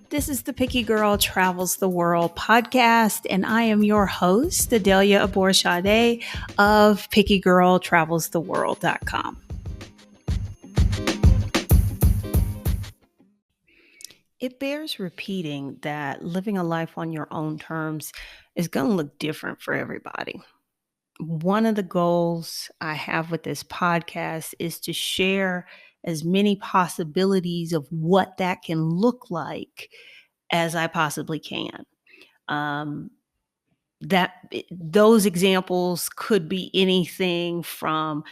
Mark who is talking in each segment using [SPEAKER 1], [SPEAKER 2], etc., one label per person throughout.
[SPEAKER 1] This is the Picky Girl Travels the World podcast, and I am your host, Adalia of pickygirltravelstheworld.com. It bears repeating that living a life on your own terms is going to look different for everybody. One of the goals I have with this podcast is to share as many possibilities of what that can look like as I possibly can. Those examples could be anything from,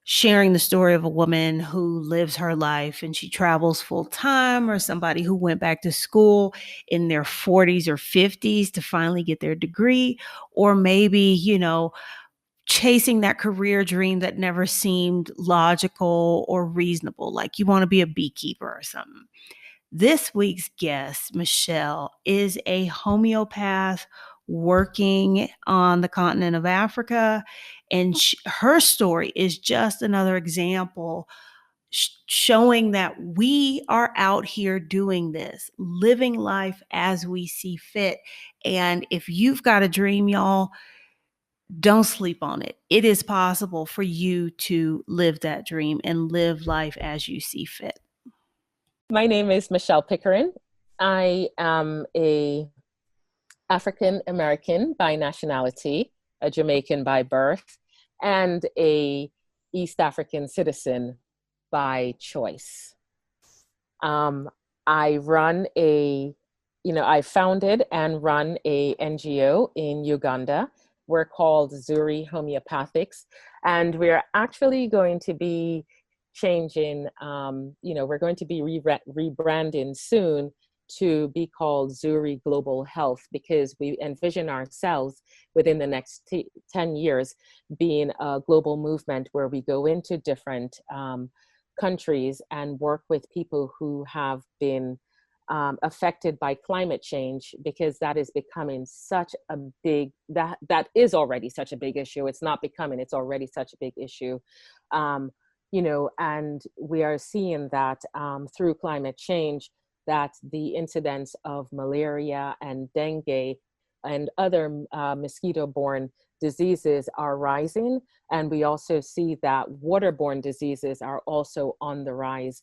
[SPEAKER 1] sharing the story of a woman who lives her life and she travels full time, or somebody who went back to school in their 40s or 50s to finally get their degree, or maybe, chasing that career dream that never seemed logical or reasonable, like you want to be a beekeeper or something. This week's guest, Michelle, is a homeopath working on the continent of Africa. And her story is just another example showing that we are out here doing this, living life as we see fit. And if you've got a dream, y'all, don't sleep on it. It is possible for you to live that dream and live life as you see fit.
[SPEAKER 2] My name is Michelle Pickering. I am a African American by nationality, a Jamaican by birth, and a East African citizen by choice. I founded and run a NGO in Uganda. We're called Zuri Homeopathics, and we're actually going to be changing, we're going to be rebranding soon to be called Zuri Global Health, because we envision ourselves within the next 10 years being a global movement where we go into different countries and work with people who have been affected by climate change, because that is becoming such a big, that is already such a big issue. It's not becoming, it's already such a big issue. And we are seeing that through climate change, that the incidence of malaria and dengue and other mosquito-borne diseases are rising. And we also see that waterborne diseases are also on the rise,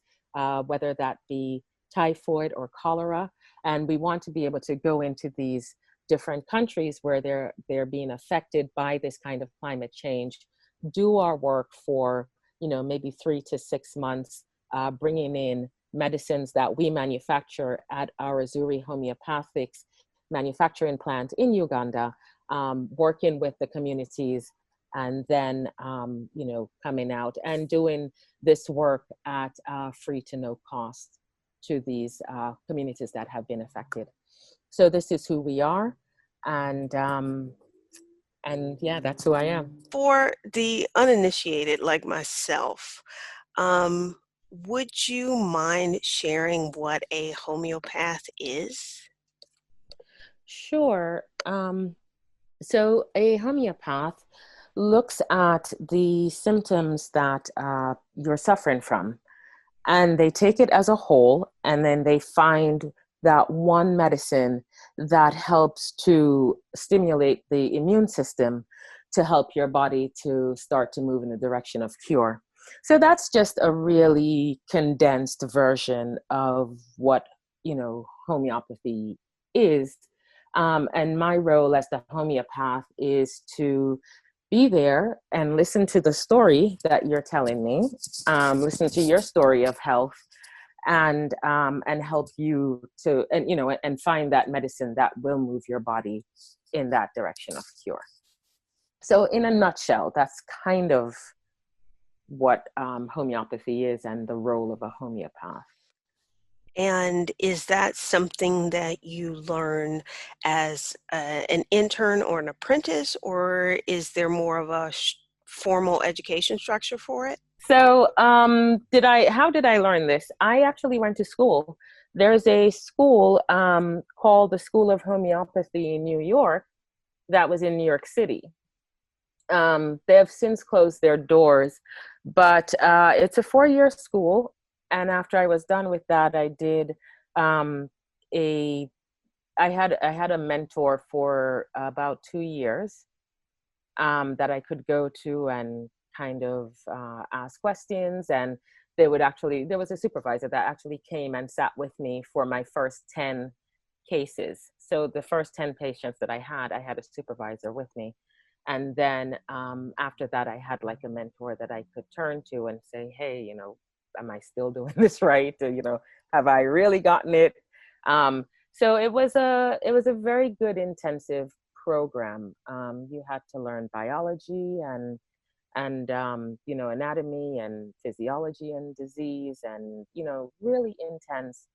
[SPEAKER 2] whether that be typhoid or cholera. And we want to be able to go into these different countries where they're being affected by this kind of climate change, do our work for maybe 3 to 6 months, bringing in medicines that we manufacture at our Zuri Homeopathics manufacturing plant in Uganda, working with the communities, and then, coming out and doing this work at free to no cost to these communities that have been affected. So this is who we are. And yeah, that's who I am.
[SPEAKER 3] For the uninitiated like myself, would you mind sharing what a homeopath is?
[SPEAKER 2] Sure. So a homeopath looks at the symptoms that you're suffering from, and they take it as a whole, and then they find that one medicine that helps to stimulate the immune system to help your body to start to move in the direction of cure. So that's just a really condensed version of what, homeopathy is. And my role as the homeopath is to be there and listen to the story that you're telling me, listen to your story of health, and help you to, and find that medicine that will move your body in that direction of cure. So in a nutshell, that's kind of what homeopathy is and the role of a homeopath.
[SPEAKER 3] And is that something that you learn as an intern or an apprentice, or is there more of a formal education structure for it?
[SPEAKER 2] So how did I learn this? I actually went to school. There's a school called the School of Homeopathy in New York that was in New York City. They have since closed their doors, but it's a 4-year school. And after I was done with that, I did a I had a mentor for about 2 years, that I could go to and kind of ask questions. And there was a supervisor that actually came and sat with me for my first 10 cases. So the first 10 patients that I had a supervisor with me. And then after that, I had like a mentor that I could turn to and say, hey, am I still doing this right? Or, have I really gotten it? So it was a very good intensive program. You had to learn biology and anatomy and physiology and disease, and really intense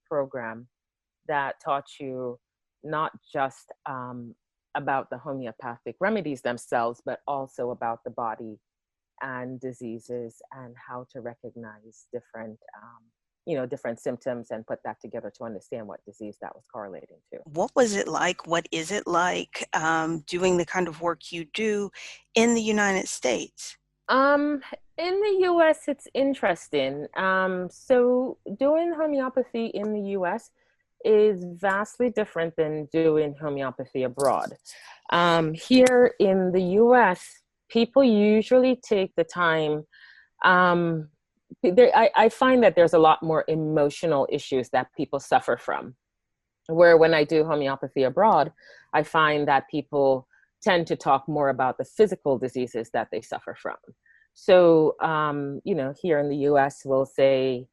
[SPEAKER 2] program that taught you not just about the homeopathic remedies themselves, but also about the body and diseases and how to recognize different symptoms and put that together to understand what disease that was correlating to.
[SPEAKER 3] What was it like? What is it like doing the kind of work you do in the United States?
[SPEAKER 2] Um, in the US, it's interesting. So doing homeopathy in the US is vastly different than doing homeopathy abroad. Here in the US, people usually take the time. I find that there's a lot more emotional issues that people suffer from. Where when I do homeopathy abroad, I find that people tend to talk more about the physical diseases that they suffer from. So, here in the US, we'll say,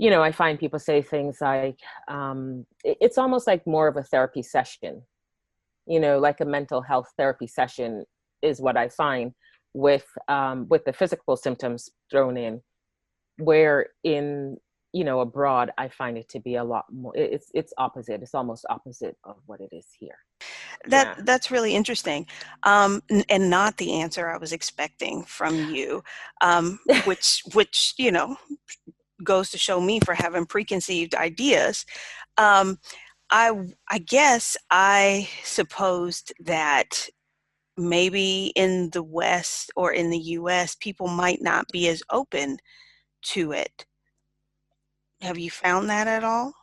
[SPEAKER 2] I find people say things like, it's almost like more of a therapy session, like a mental health therapy session is what I find with the physical symptoms thrown in, where in abroad I find it to be a lot more, it's opposite, it's almost opposite of what it is here. Yeah.
[SPEAKER 3] That's really interesting, and not the answer I was expecting from you, which goes to show me for having preconceived ideas. Um, I guess I supposed that maybe in the West or in the US, people might not be as open to it. Have you found that at all?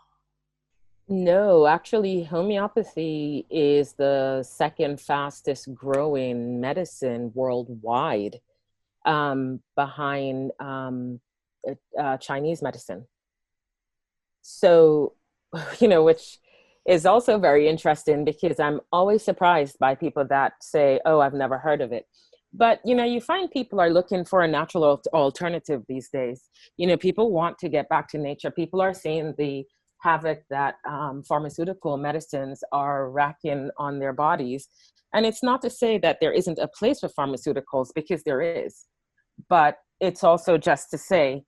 [SPEAKER 2] No, actually, homeopathy is the second fastest growing medicine worldwide, behind Chinese medicine. So, which is also very interesting because I'm always surprised by people that say, "Oh, I've never heard of it." But you find people are looking for a natural alternative these days. People want to get back to nature. People are seeing the havoc that pharmaceutical medicines are racking on their bodies. And it's not to say that there isn't a place for pharmaceuticals, because there is. But it's also just to say,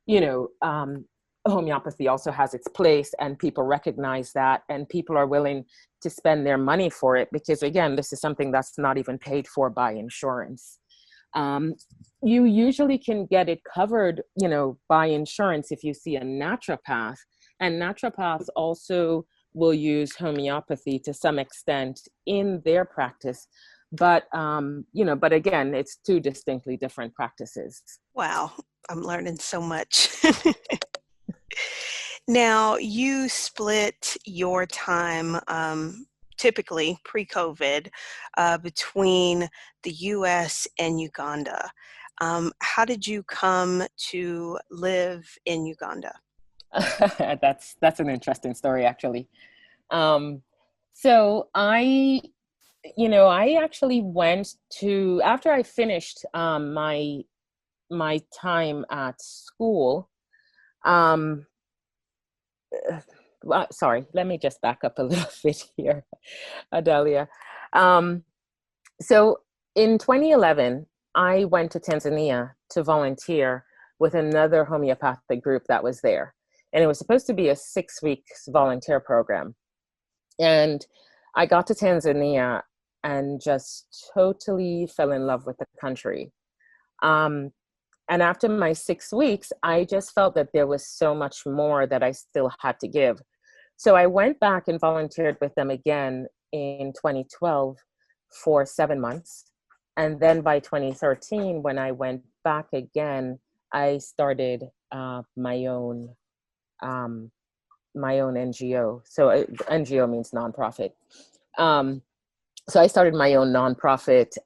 [SPEAKER 2] you know, um, homeopathy also has its place, and people recognize that, and people are willing to spend their money for it, because again, this is something that's not even paid for by insurance. Um, you usually can get it covered, by insurance if you see a naturopath, and naturopaths also will use homeopathy to some extent in their practice. But again, it's two distinctly different practices.
[SPEAKER 3] Wow, I'm learning so much. Now, you split your time, typically pre-COVID, between the US and Uganda. How did you come to live in Uganda?
[SPEAKER 2] That's an interesting story, actually. Um, so I actually went to, after I finished my time at school. Um, Sorry, let me just back up a little bit here, Adalia. Um, so in 2011, I went to Tanzania to volunteer with another homeopathic group that was there. And it was supposed to be a 6 week volunteer program. And I got to Tanzania and just totally fell in love with the country. Um, and after my 6 weeks, I just felt that there was so much more that I still had to give. So I went back and volunteered with them again in 2012 for 7 months. And then by 2013, when I went back again, I started my own um, my own NGO. So NGO means nonprofit. So I started my own nonprofit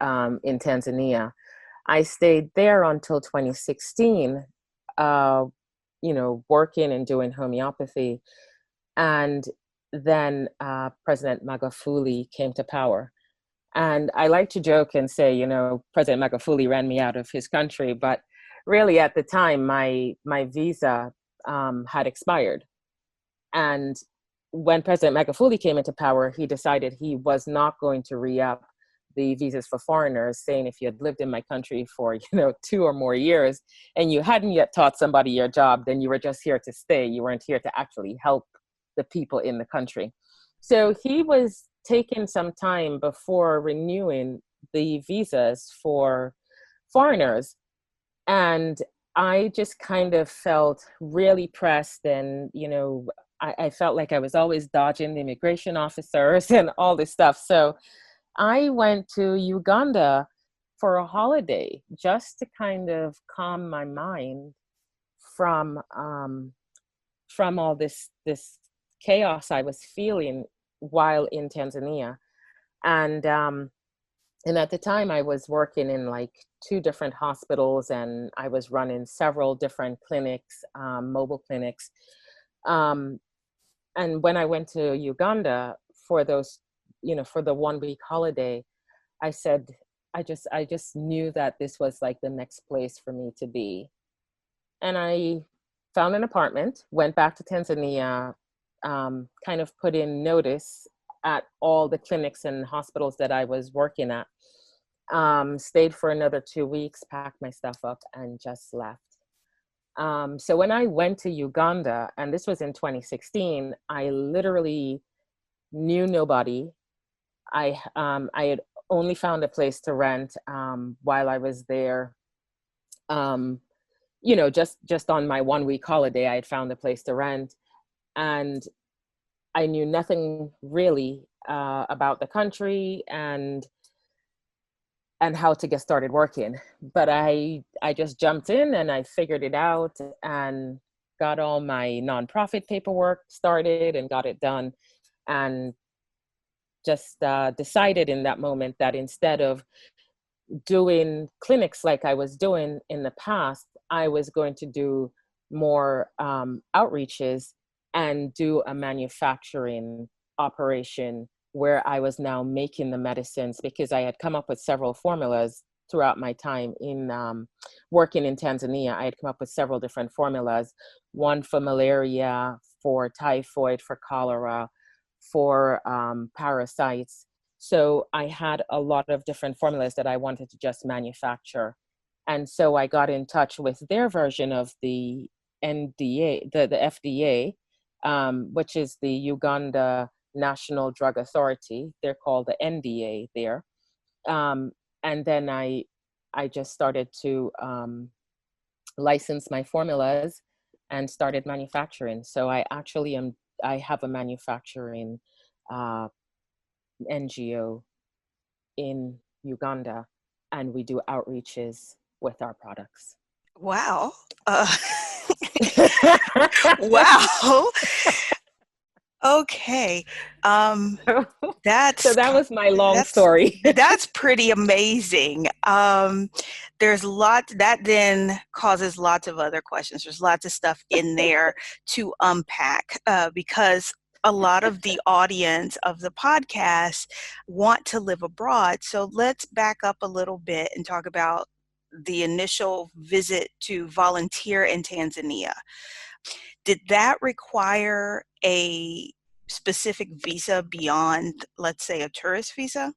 [SPEAKER 2] in Tanzania. I stayed there until 2016, working and doing homeopathy. And then President Magufuli came to power. And I like to joke and say, President Magufuli ran me out of his country, but really at the time, my visa had expired. And when President Magufuli came into power, he decided he was not going to re-up the visas for foreigners, saying if you had lived in my country for 2 or more years and you hadn't yet taught somebody your job, then you were just here to stay. You weren't here to actually help the people in the country. So he was taking some time before renewing the visas for foreigners. And I just kind of felt really pressed, and I felt like I was always dodging the immigration officers and all this stuff. So I went to Uganda for a holiday just to kind of calm my mind from all this chaos I was feeling while in Tanzania. And at the time I was working in like 2 different hospitals, and I was running several different clinics, mobile clinics. And when I went to Uganda for those, for the 1-week holiday, I said, I just knew that this was like the next place for me to be. And I found an apartment, went back to Tanzania, kind of put in notice at all the clinics and hospitals that I was working at, stayed for another 2 weeks, packed my stuff up, and just left. So when I went to Uganda, and this was in 2016, I literally knew nobody. I had only found a place to rent while I was there. Just on my 1-week holiday, I had found a place to rent, and I knew nothing really about the country and how to get started working. But I just jumped in and I figured it out and got all my nonprofit paperwork started and got it done, and just decided in that moment that instead of doing clinics like I was doing in the past, I was going to do more outreaches and do a manufacturing operation where I was now making the medicines, because I had come up with several formulas throughout my time in working in Tanzania. I had come up with several different formulas, one for malaria, for typhoid, for cholera, for parasites. So I had a lot of different formulas that I wanted to just manufacture. And so I got in touch with their version of the NDA, the FDA, which is the Uganda National Drug Authority. They're called the NDA there. And then I just started to license my formulas and started manufacturing. So I have a manufacturing NGO in Uganda, and we do outreaches with our products.
[SPEAKER 3] Wow. Wow. Okay.
[SPEAKER 2] So that was my long story.
[SPEAKER 3] That's pretty amazing. There's lots that then causes lots of other questions. There's lots of stuff in there to unpack because a lot of the audience of the podcast want to live abroad. So let's back up a little bit and talk about the initial visit to volunteer in Tanzania. Did that require a specific visa beyond, let's say, a tourist visa?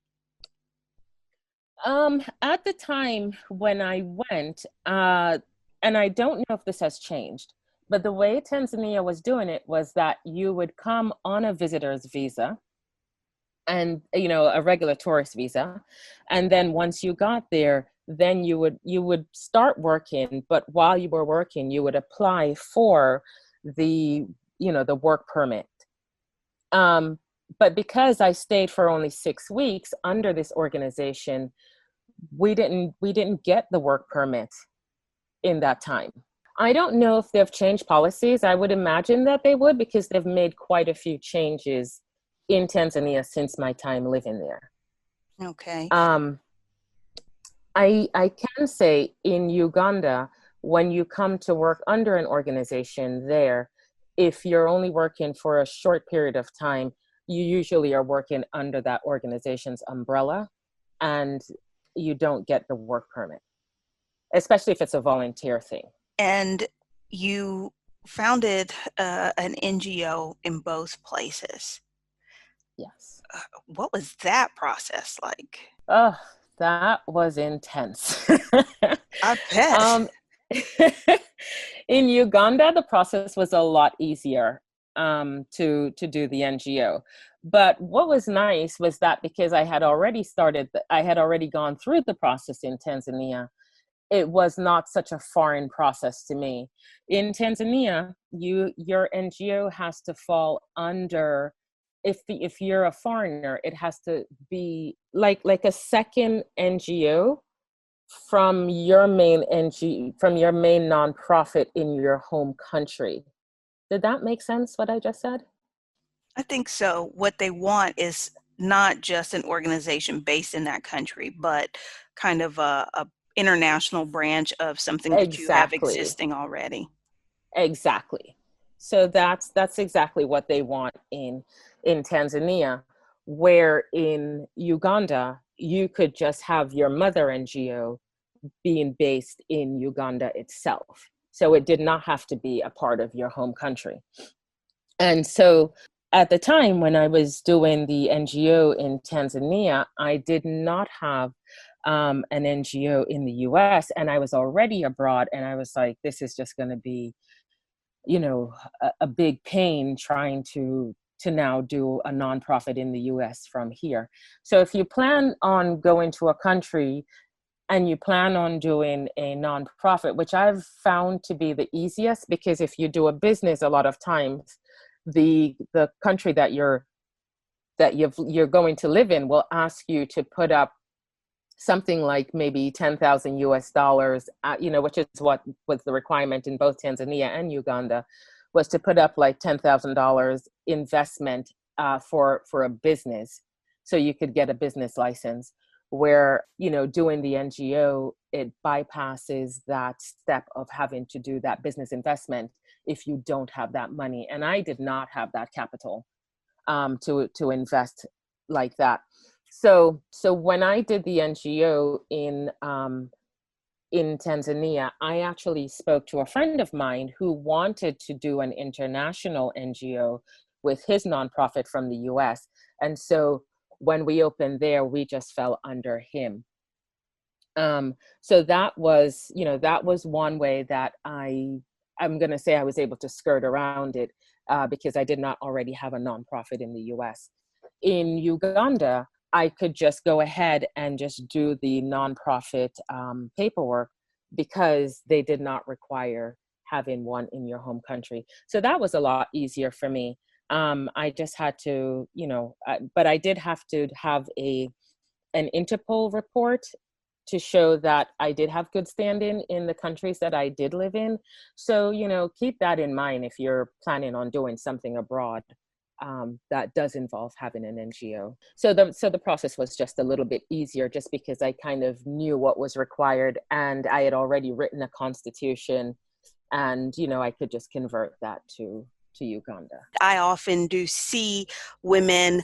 [SPEAKER 2] At the time when I went, and I don't know if this has changed, but the way Tanzania was doing it was that you would come on a visitor's visa and, a regular tourist visa. And then once you got there, then you would start working, but while you were working, you would apply for the work permit. But because I stayed for only 6 weeks under this organization, we didn't get the work permit in that time. I don't know if they've changed policies. I would imagine that they would, because they've made quite a few changes in Tanzania since my time living there.
[SPEAKER 3] Okay.
[SPEAKER 2] Um, I can say in Uganda, when you come to work under an organization there, if you're only working for a short period of time, you usually are working under that organization's umbrella, and you don't get the work permit, especially if it's a volunteer thing.
[SPEAKER 3] And you founded an NGO in both places.
[SPEAKER 2] Yes.
[SPEAKER 3] What was that process like?
[SPEAKER 2] Oh, that was intense.
[SPEAKER 3] I bet.
[SPEAKER 2] um, in Uganda, the process was a lot easier to do the NGO. But what was nice was that because I had already gone through the process in Tanzania, it was not such a foreign process to me. In Tanzania, your NGO has to fall under, if you're a foreigner, it has to be like a second NGO from your main from your main nonprofit in your home country. Did that make sense, what I just said?
[SPEAKER 3] I think so. What they want is not just an organization based in that country, but kind of a international branch of something that you have
[SPEAKER 2] Exactly.
[SPEAKER 3] existing already.
[SPEAKER 2] Exactly. So that's exactly what they want in Tanzania, where in Uganda you could just have your mother NGO being based in Uganda itself. So it did not have to be a part of your home country. And so at the time when I was doing the NGO in Tanzania, I did not have an NGO in the US, and I was already abroad, and I was like, this is just going to be, you know, a big pain trying to now do a nonprofit in the US from here. So if you plan on going to a country and you plan on doing a nonprofit, which I've found to be the easiest, because if you do a business, a lot of times the country that you're going to live in will ask you to put up something like maybe 10,000 US dollars, which is what was the requirement in both Tanzania and Uganda, was to put up like $10,000 investment for a business, so you could get a business license. Where, doing the NGO, it bypasses that step of having to do that business investment if you don't have that money. And I did not have that capital to invest like that. So when I did the NGO in Tanzania, I actually spoke to a friend of mine who wanted to do an international NGO with his nonprofit from the US. And so when we opened there, we just fell under him. So that was one way that I'm going to say I was able to skirt around it, because I did not already have a nonprofit in the US. In Uganda, I could just go ahead and just do the nonprofit paperwork, because they did not require having one in your home country. So that was a lot easier for me. I just had to, but I did have to have an Interpol report to show that I did have good standing in the countries that I did live in. So, keep that in mind if you're planning on doing something abroad. That does involve having an NGO. So the process was just a little bit easier, just because I kind of knew what was required, and I had already written a constitution, and I could just convert that to Uganda.
[SPEAKER 3] I often do see women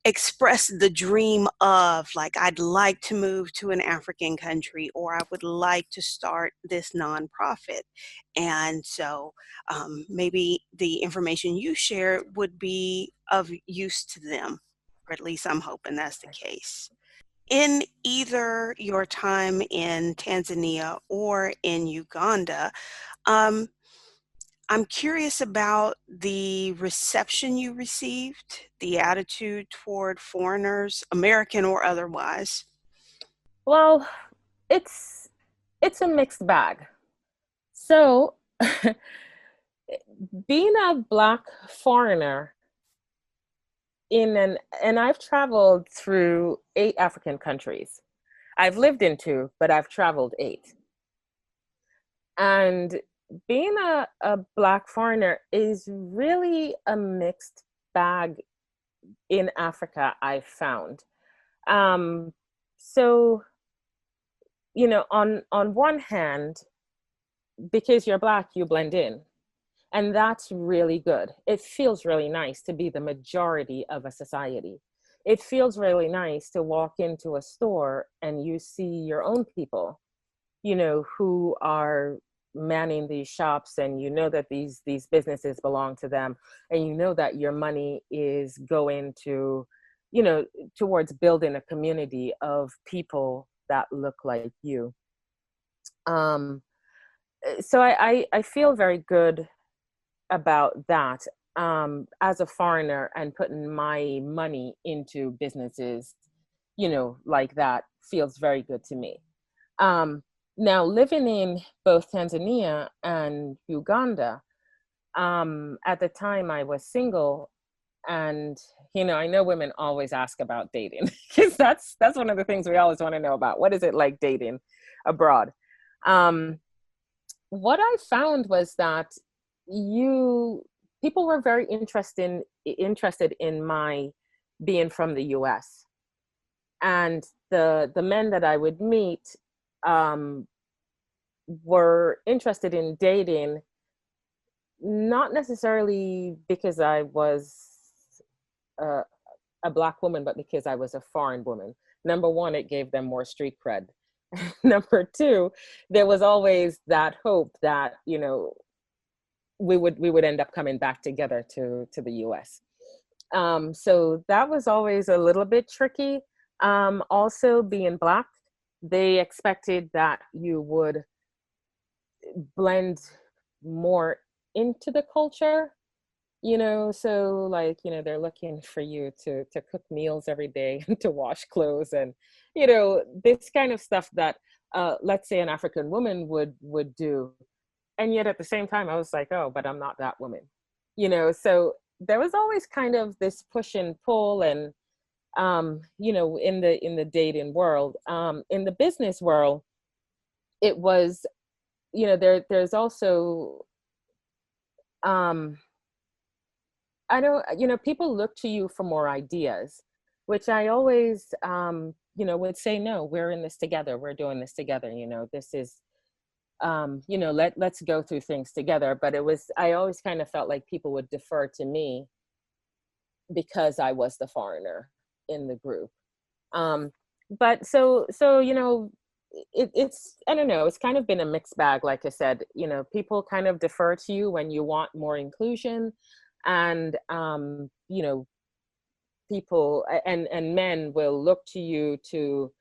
[SPEAKER 3] express the dream of, like, I'd like to move to an African country, or I would like to start this nonprofit. And so maybe the information you share would be of use to them, or at least I'm hoping that's the case. In either your time in Tanzania or in Uganda, um, I'm curious about the reception you received, the attitude toward foreigners, American or otherwise.
[SPEAKER 2] Well, it's a mixed bag. So being a Black foreigner and I've traveled through 8 African countries. I've lived in 2, but I've traveled 8. And being a Black foreigner is really a mixed bag in Africa, I've found. Um, so, on one hand, because you're Black, you blend in. And that's really good. It feels really nice to be the majority of a society. It feels really nice to walk into a store and you see your own people, who are manning these shops, and that these businesses belong to them, and that your money is going to, towards building a community of people that look like you. Um, so I feel very good about that, as a foreigner, and putting my money into businesses, like that feels very good to me. Now, living in both Tanzania and Uganda, at the time I was single, and I know women always ask about dating because that's one of the things we always want to know about. What is it like dating abroad? Um, what I found was that people were very interested in my being from the US, and the men that I would meet, um, were interested in dating, not necessarily because I was a, a Black woman, but because I was a foreign woman. Number one, it gave them more street cred. Number two, there was always that hope that we would end up coming back together to the US. So that was always a little bit tricky. Also, being Black, they expected that you would blend more into the culture, so like, they're looking for you to cook meals every day and to wash clothes, and this kind of stuff that, let's say, an African woman would do. And yet at the same time I was like, oh, but I'm not that woman, so there was always kind of this push and pull. And in the dating world, in the business world, it was, there's also, I don't, people look to you for more ideas, which I always, would say, no, we're in this together. We're doing this together. This is, let's go through things together. But I always kind of felt like people would defer to me because I was the foreigner in the group. But so, it's, I don't know, it's kind of been a mixed bag. Like I said, people kind of defer to you when you want more inclusion. And, people and men will look to you to,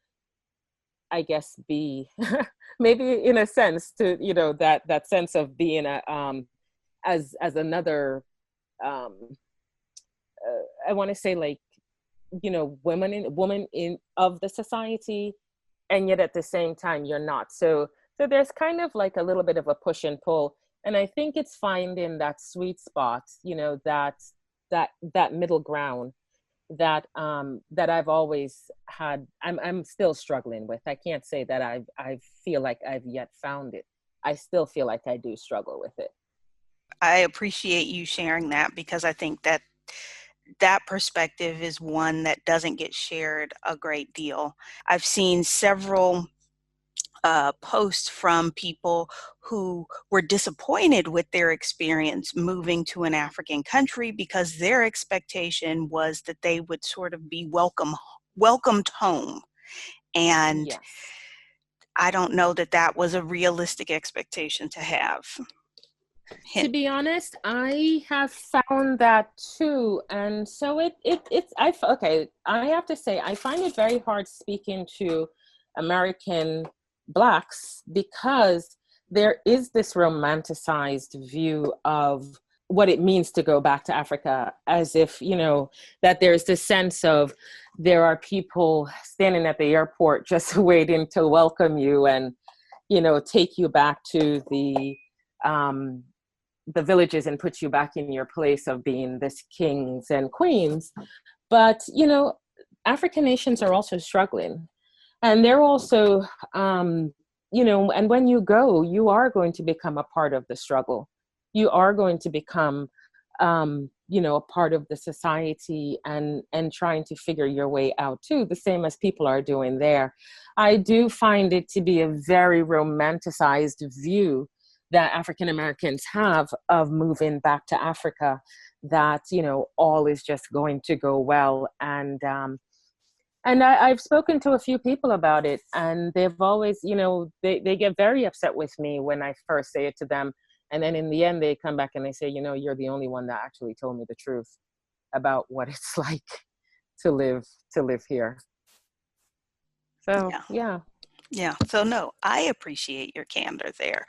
[SPEAKER 2] I guess, be maybe in a sense to, that sense of being as another, I want to say, like, woman in of the society, and yet at the same time you're not. So there's kind of like a little bit of a push and pull. And I think it's finding that sweet spot, that middle ground that that I've always had. I'm still struggling with. I can't say that I feel like I've yet found it. I still feel like I do struggle with it.
[SPEAKER 3] I appreciate you sharing that, because I think that perspective is one that doesn't get shared a great deal. I've seen several posts from people who were disappointed with their experience moving to an African country, because their expectation was that they would sort of be welcomed home. And
[SPEAKER 2] Yes.
[SPEAKER 3] I don't know that that was a realistic expectation to have.
[SPEAKER 2] To be honest, I have found that too. And so okay, I have to say, I find it very hard speaking to American Blacks, because there is this romanticized view of what it means to go back to Africa, as if, that there's this sense of there are people standing at the airport just waiting to welcome you and, take you back to the villages and put you back in your place of being this kings and queens. But, African nations are also struggling. And they're also, you know, and when you go, you are going to become a part of the struggle. You are going to become, you know, a part of the society, and trying to figure your way out too, the same as people are doing there. I do find it to be a very romanticized view that African Americans have of moving back to Africa, that, you know, all is just going to go well. And I've spoken to a few people about it, and they've always, you know, they get very upset with me when I first say it to them. And then in the end, they come back and they say, you know, you're the only one that actually told me the truth about what it's like to live here. So,
[SPEAKER 4] Yeah.
[SPEAKER 2] yeah.
[SPEAKER 4] Yeah. So no, I appreciate your candor there.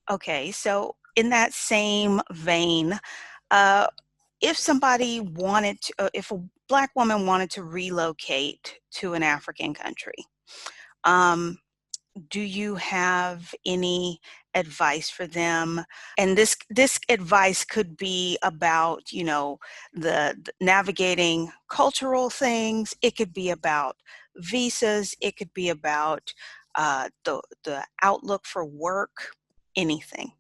[SPEAKER 4] Okay. So in that same vein, uh, if somebody wanted to, if a Black woman wanted to relocate to an African country, um, do you have any advice for them? And this advice could be about, you know, the navigating cultural things. It could be about visas. It could be about the outlook for work. Anything.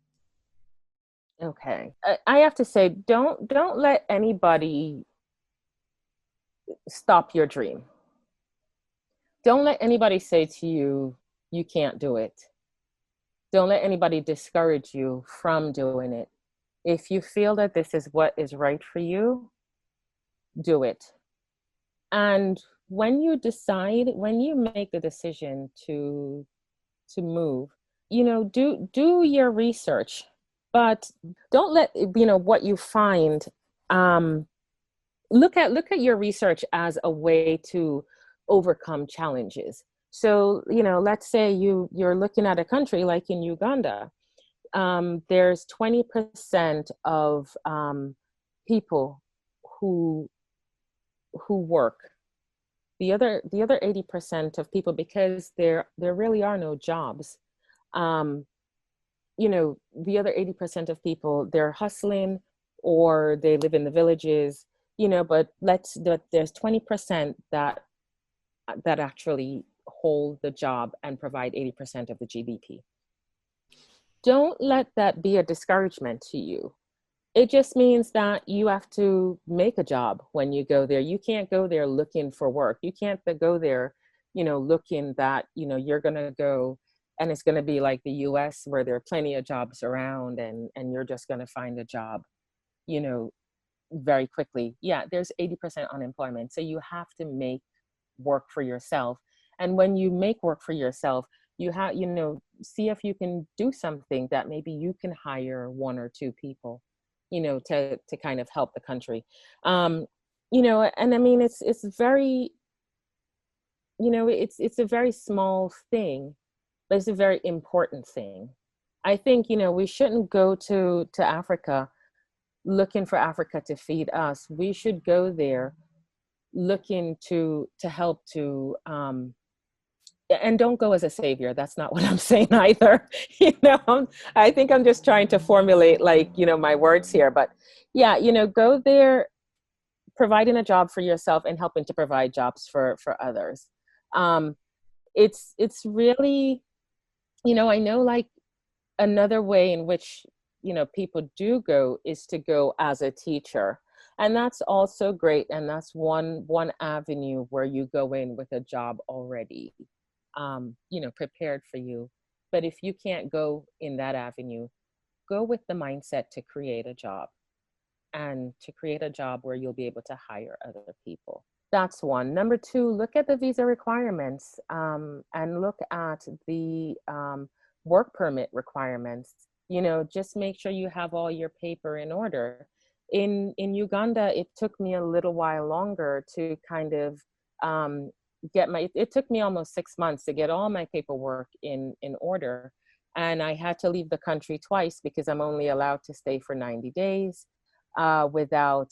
[SPEAKER 2] Okay. I have to say, don't let anybody stop your dream. Don't let anybody say to you, you can't do it. Don't let anybody discourage you from doing it. If you feel that this is what is right for you, do it. And when you decide, when you make the decision to move, you know, do your research, but don't let, you know, what you find, um look at your research as a way to overcome challenges. So, you know, let's say you're looking at a country like in Uganda. There's 20% of people who work. The other 80% of people, because there really are no jobs. Um, you know, the other 80% of people, they're hustling or they live in the villages, you know, but there's 20% that actually hold the job and provide 80% of the GDP. Don't let that be a discouragement to you. It just means that you have to make a job when you go there. You can't go there looking for work. You can't go there, you know, looking that, you know, you're going to go and it's going to be like the US where there are plenty of jobs around, and you're just going to find a job, you know, very quickly. Yeah, there's 80% unemployment. So you have to make work for yourself. And when you make work for yourself, you have, you know, see if you can do something that maybe you can hire one or two people, you know, to kind of help the country. Um, you know, and I mean, it's very, you know, it's a very small thing, but it's a very important thing. I think, you know, we shouldn't go to Africa looking for Africa to feed us. We should go there looking to help to and don't go as a savior. That's not what I'm saying either. You know, I think I'm just trying to formulate, like, you know, my words here. But yeah, you know, go there providing a job for yourself and helping to provide jobs for others. Um, it's really, you know, I know, like, another way in which, you know, people do go is to go as a teacher, and that's also great. And that's one avenue where you go in with a job already, you know, prepared for you. But if you can't go in that avenue, go with the mindset to create a job, and to create a job where you'll be able to hire other people. That's one. Number two, look at the visa requirements, and look at the work permit requirements. You know, just make sure you have all your paper in order. In Uganda, it took me a little while longer to kind of um, get my. It took me almost 6 months to get all my paperwork in order, and I had to leave the country twice because I'm only allowed to stay for 90 days without,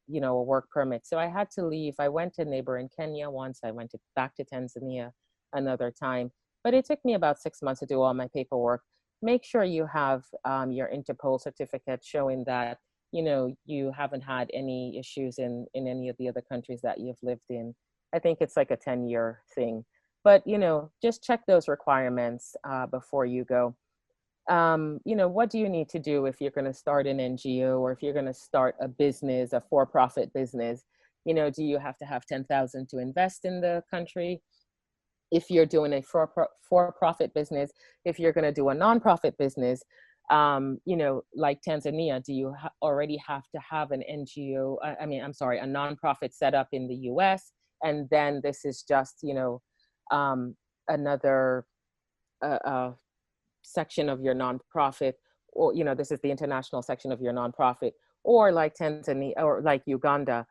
[SPEAKER 2] you know, a work permit. So I had to leave. I went to neighboring Kenya once. I went back to Tanzania another time. But it took me about 6 months to do all my paperwork. Make sure you have your Interpol certificate showing that, you know, you haven't had any issues in any of the other countries that you've lived in. I think it's like a 10-year thing. But, just check those requirements before you go. What do you need to do if you're going to start an NGO, or if you're going to start a business, a for-profit business? Do you have to have 10,000 to invest in the country? If you're doing a for-profit business, if you're going to do a nonprofit business, like Tanzania, do you already have to have an NGO? I'm sorry, a nonprofit set up in the US, and then this is just, another section of your nonprofit, or this is the international section of your nonprofit, or like Tanzania or like Uganda,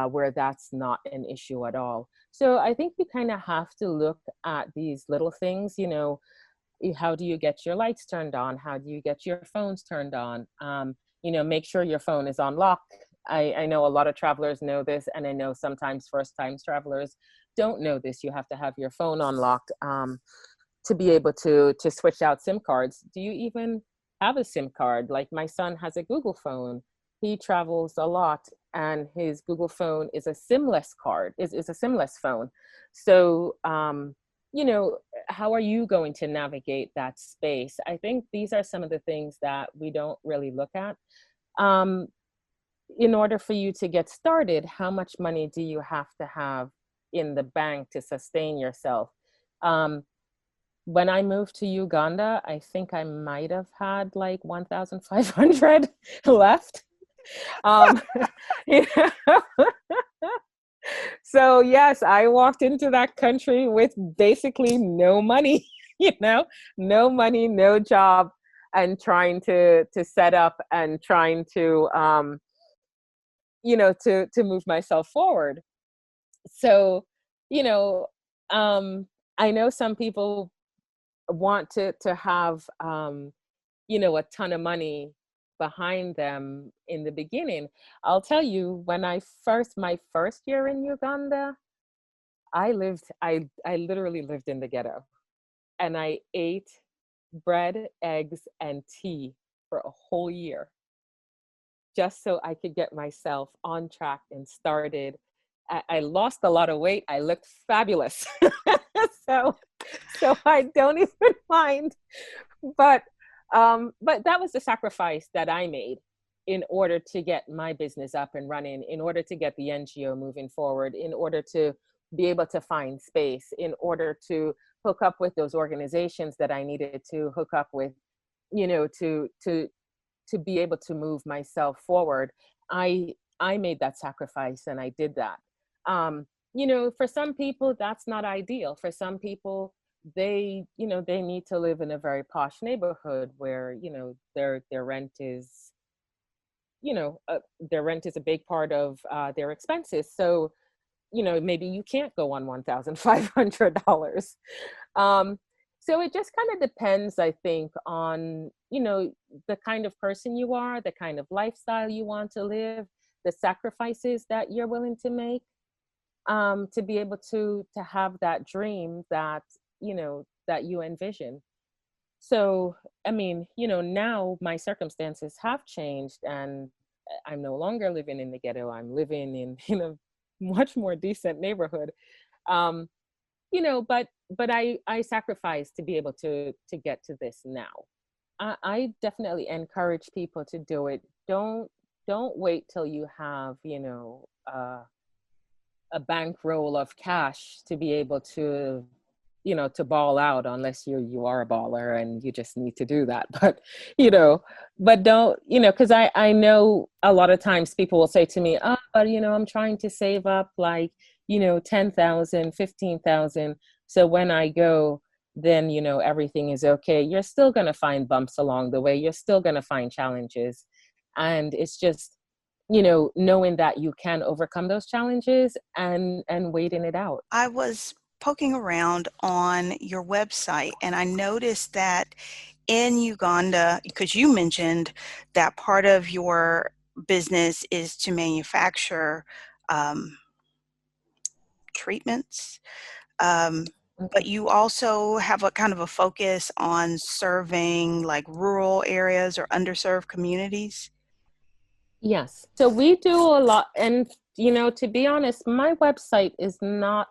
[SPEAKER 2] where that's not an issue at all. So I think you kind of have to look at these little things. How do you get your lights turned on? How do you get your phones turned on? Make sure your phone is on lock. I know a lot of travelers know this, and I know sometimes first-time travelers don't know this. You have to have your phone unlocked to be able to switch out SIM cards. Do you even have a SIM card? Like, my son has a Google phone. He travels a lot, and his Google phone is a SIM-less card, is a SIM-less phone. So, how are you going to navigate that space? I think these are some of the things that we don't really look at. In order for you to get started, how much money do you have to have in the bank to sustain yourself? When I moved to Uganda, I think I might have had like 1,500 left. So yes, I walked into that country with basically no money, no money, no job, and trying to set up and trying to, to move myself forward. So, I know some people want to have, a ton of money behind them in the beginning. I'll tell you, when my first year in Uganda, I literally lived in the ghetto, and I ate bread, eggs, and tea for a whole year, just so I could get myself on track and started. I lost a lot of weight. I looked fabulous. so I don't even mind. But that was the sacrifice that I made in order to get my business up and running, in order to get the NGO moving forward, in order to be able to find space, in order to hook up with those organizations that I needed to hook up with, to be able to move myself forward. I made that sacrifice, and I did that. For some people, that's not ideal. For some people, they need to live in a very posh neighborhood where, their rent is, their rent is a big part of their expenses. So, maybe you can't go on $1,500. So it just kind of depends, I think, on, the kind of person you are, the kind of lifestyle you want to live, the sacrifices that you're willing to make, to be able to have that dream that, that you envision. So, now my circumstances have changed, and I'm no longer living in the ghetto. I'm living in a much more decent neighborhood. But I sacrificed to be able to get to this now. I definitely encourage people to do it. Don't wait till you have, a bankroll of cash to be able to, to ball out, unless you are a baller and you just need to do that. But don't, because I know a lot of times people will say to me, oh, but I'm trying to save up like, 10,000, 15,000. So when I go, then, everything is okay. You're still going to find bumps along the way. You're still going to find challenges. And it's just, knowing that you can overcome those challenges and waiting it out.
[SPEAKER 4] I was poking around on your website, and I noticed that in Uganda, because you mentioned that part of your business is to manufacture treatments, but you also have a kind of a focus on serving like rural areas or underserved communities.
[SPEAKER 2] Yes. So we do a lot. And, to be honest, my website is not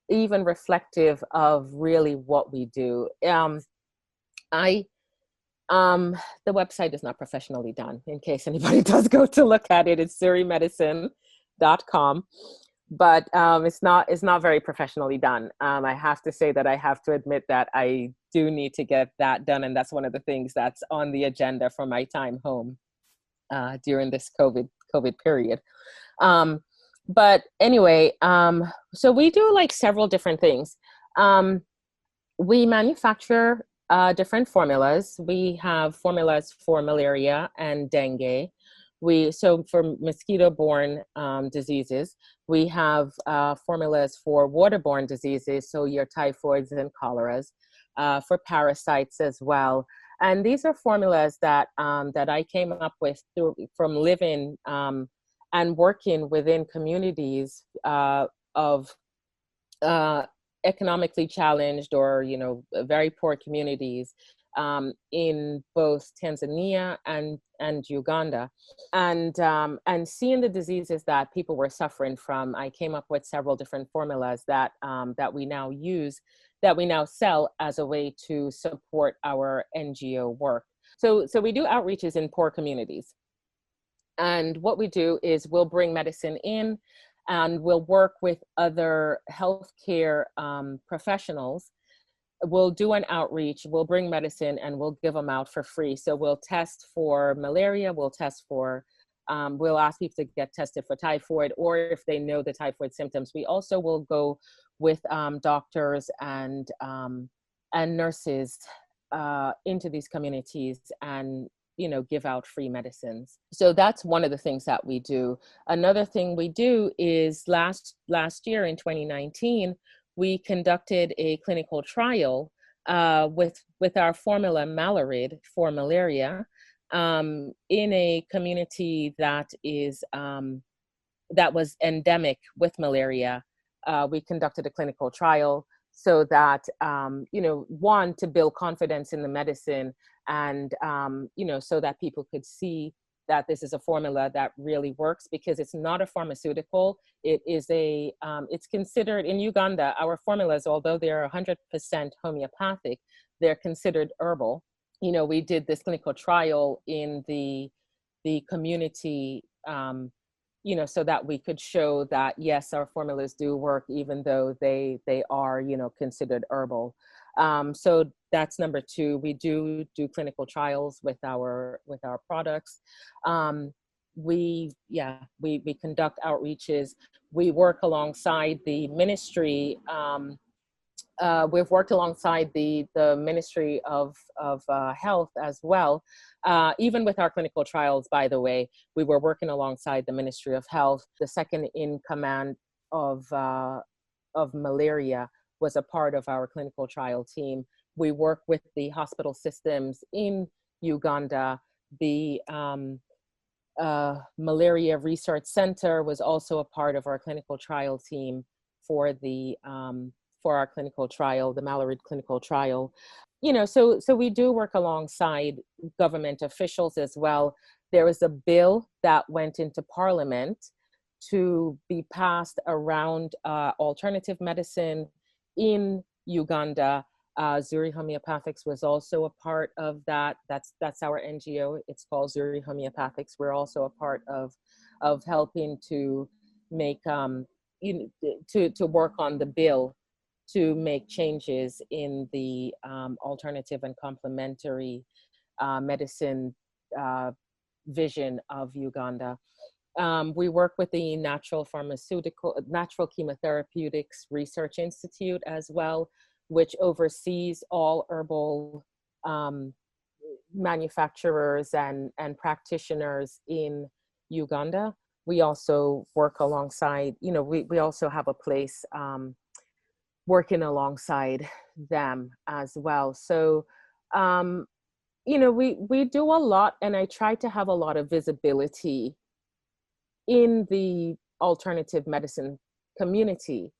[SPEAKER 2] even reflective of really what we do. I the website is not professionally done, in case anybody does go to look at it. It's zurimedicine.com, but it's not very professionally done. I have to say that I have to admit that I do need to get that done, and that's one of the things that's on the agenda for my time home during this COVID period. But anyway, so we do like several different things. We manufacture different formulas. We have formulas for malaria and dengue. So for mosquito-borne diseases, we have formulas for waterborne diseases, so your typhoids and choleras, for parasites as well. And these are formulas that that I came up with from living and working within communities of economically challenged, or very poor communities in both Tanzania and Uganda, and seeing the diseases that people were suffering from. I came up with several different formulas that that we now use, that we now sell as a way to support our NGO work. So we do outreaches in poor communities. And what we do is we'll bring medicine in, and we'll work with other healthcare professionals. We'll do an outreach, we'll bring medicine, and we'll give them out for free. So we'll test for malaria, we'll test for, we'll ask people to get tested for typhoid, or if they know the typhoid symptoms. We also will go with doctors and nurses into these communities and give out free medicines. So that's one of the things that we do. Another thing we do is last year in 2019, we conducted a clinical trial with our formula Malarid for malaria in a community that is that was endemic with malaria. We conducted a clinical trial so that one, to build confidence in the medicine, and so that people could see that this is a formula that really works, because it's not a pharmaceutical. It is it's considered in Uganda, our formulas, although they're 100% homeopathic, they're considered herbal. We did this clinical trial in the community, so that we could show that yes, our formulas do work, even though they are considered herbal. So that's number two. We do clinical trials with our products. We conduct outreaches. We work alongside the ministry. We've worked alongside the Ministry of Health as well. Even with our clinical trials, by the way, we were working alongside the Ministry of Health. The second in command of malaria was a part of our clinical trial team. We work with the hospital systems in Uganda. The Malaria Research Center was also a part of our clinical trial team for our clinical trial, the Malarid clinical trial. So we do work alongside government officials as well. There was a bill that went into Parliament to be passed around alternative medicine in Uganda. Zuri Homeopathics was also a part of that. That's our NGO. It's called Zuri Homeopathics. We're also a part of helping to make to work on the bill to make changes in the alternative and complementary medicine vision of Uganda. We work with the Natural Chemotherapeutics Research Institute as well, which oversees all herbal manufacturers and practitioners in Uganda. We also work alongside, we also have a place working alongside them as well. So, we do a lot, and I try to have a lot of visibility in the alternative medicine community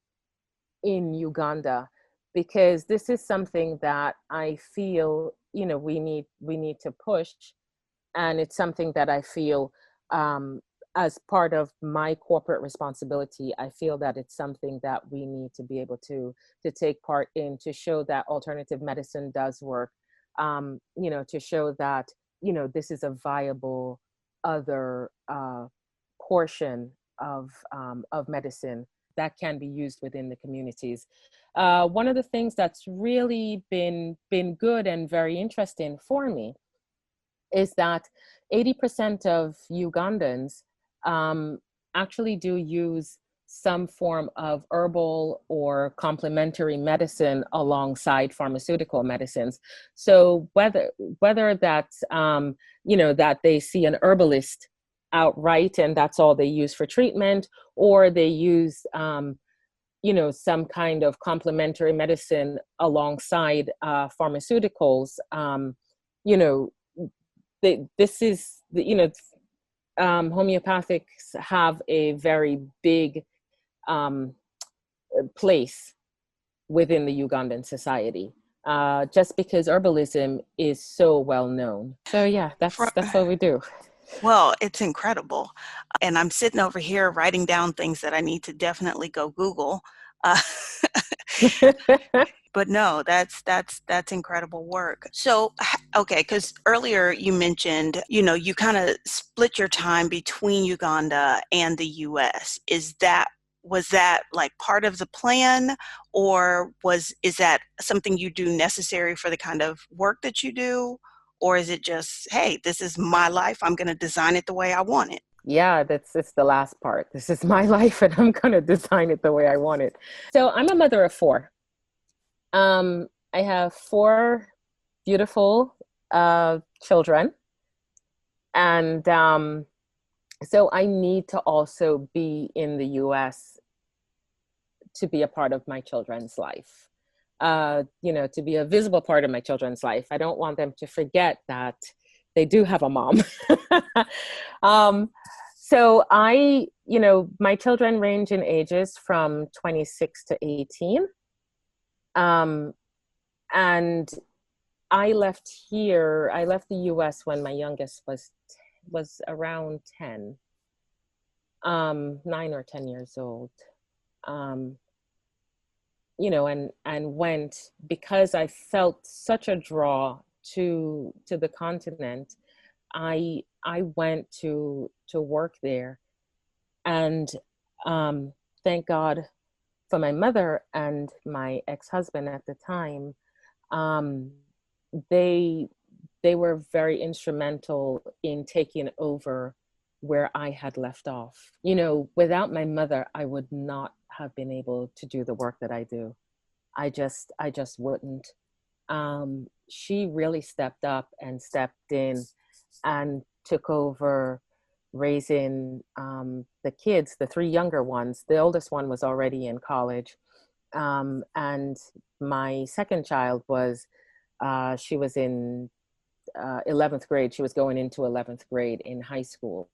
[SPEAKER 2] in Uganda, because this is something that I feel, we need to push. And it's something that I feel as part of my corporate responsibility, I feel that it's something that we need to be able to take part in, to show that alternative medicine does work, you know, to show that, you know, this is a viable other portion of medicine that can be used within the communities. One of the things that's really been good and very interesting for me is that 80% of Ugandans actually do use some form of herbal or complementary medicine alongside pharmaceutical medicines. So whether that's you know, that they see an herbalist outright and that's all they use for treatment, or they use you know, some kind of complementary medicine alongside pharmaceuticals, you know, this is, you know, homeopathics have a very big place within the Ugandan society, just because herbalism is so well known. So yeah, that's what we do.
[SPEAKER 4] Well, it's incredible. And I'm sitting over here writing down things that I need to definitely go Google. Uh, but no, that's incredible work. So, okay, because earlier you mentioned, you know, you kind of split your time between Uganda and the U.S. Was that like part of the plan, or is that something you do necessary for the kind of work that you do? Or is it just, hey, this is my life, I'm going to design it the way I want it?
[SPEAKER 2] Yeah, it's the last part. This is my life and I'm going to design it the way I want it. So I'm a mother of four. I have four beautiful children. And so I need to also be in the US to be a part of my children's life. You know, to be a visible part of my children's life. I don't want them to forget that they do have a mom. So you know, my children range in ages from 26 to 18. And I left the US when my youngest was around 10, 9 or 10 years old. You know, and went because I felt such a draw to the continent. I went to work there, and thank God for my mother and my ex-husband at the time. They were very instrumental in taking over where I had left off. You know, without my mother, I would not have been able to do the work that I do. I just wouldn't. She really stepped up and stepped in and took over raising the kids, the three younger ones. The oldest one was already in college. And my second child she was in 11th grade. She was going into 11th grade in high school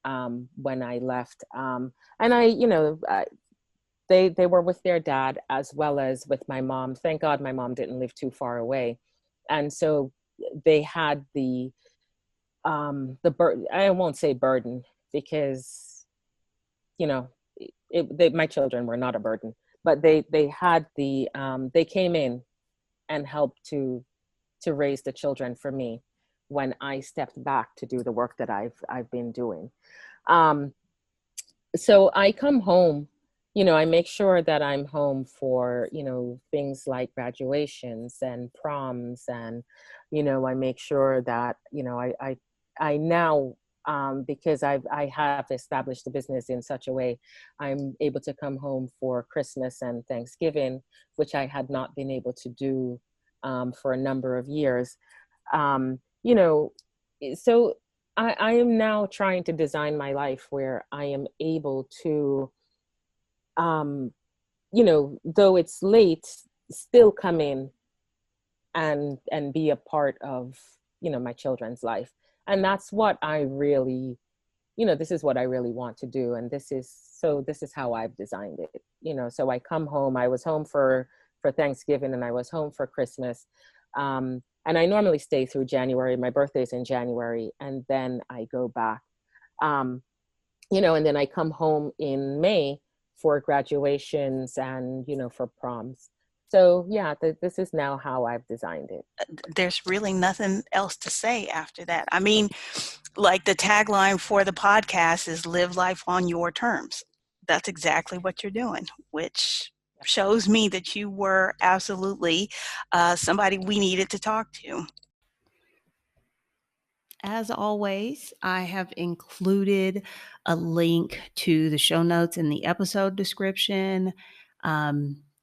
[SPEAKER 2] when I left. And they were with their dad as well as with my mom. Thank God my mom didn't live too far away. And so they had the burden. I won't say burden because, you know, my children were not a burden, but they had they came in and helped to raise the children for me when I stepped back to do the work that I've been doing. So I come home, you know, I make sure that I'm home for, you know, things like graduations and proms, and, you know, I make sure that, you know, I now, because I have established the business in such a way, I'm able to come home for Christmas and Thanksgiving, which I had not been able to do for a number of years. You know, so I am now trying to design my life where I am able to, you know, though it's late, still come in and be a part of, you know, my children's life. And that's what I really, you know, this is what I really want to do. And this is how I've designed it, you know. So I come home, I was home for Thanksgiving and I was home for Christmas. And I normally stay through January. My birthday's in January, and then I go back. and then I come home in May for graduations and, for proms. So yeah, this is now how I've designed it.
[SPEAKER 4] There's really nothing else to say after that. I mean, like the tagline for the podcast is live life on your terms. That's exactly what you're doing, which shows me that you were absolutely somebody we needed to talk to.
[SPEAKER 1] As always, I have included a link to the show notes in the episode description.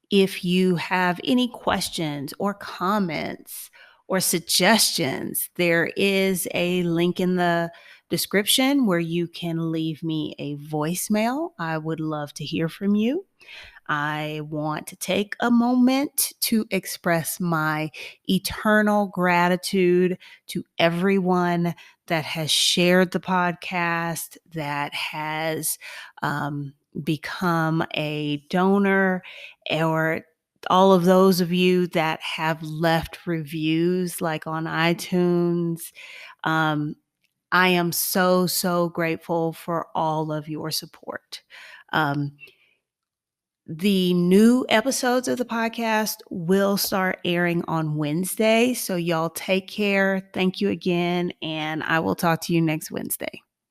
[SPEAKER 1] If you have any questions or comments or suggestions, there is a link in the description where you can leave me a voicemail. I would love to hear from you. I want to take a moment to express my eternal gratitude to everyone that has shared the podcast, that has become a donor, or all of those of you that have left reviews like on iTunes. I am so, so grateful for all of your support. The new episodes of the podcast will start airing on Wednesday. So y'all take care. Thank you again. And I will talk to you next Wednesday.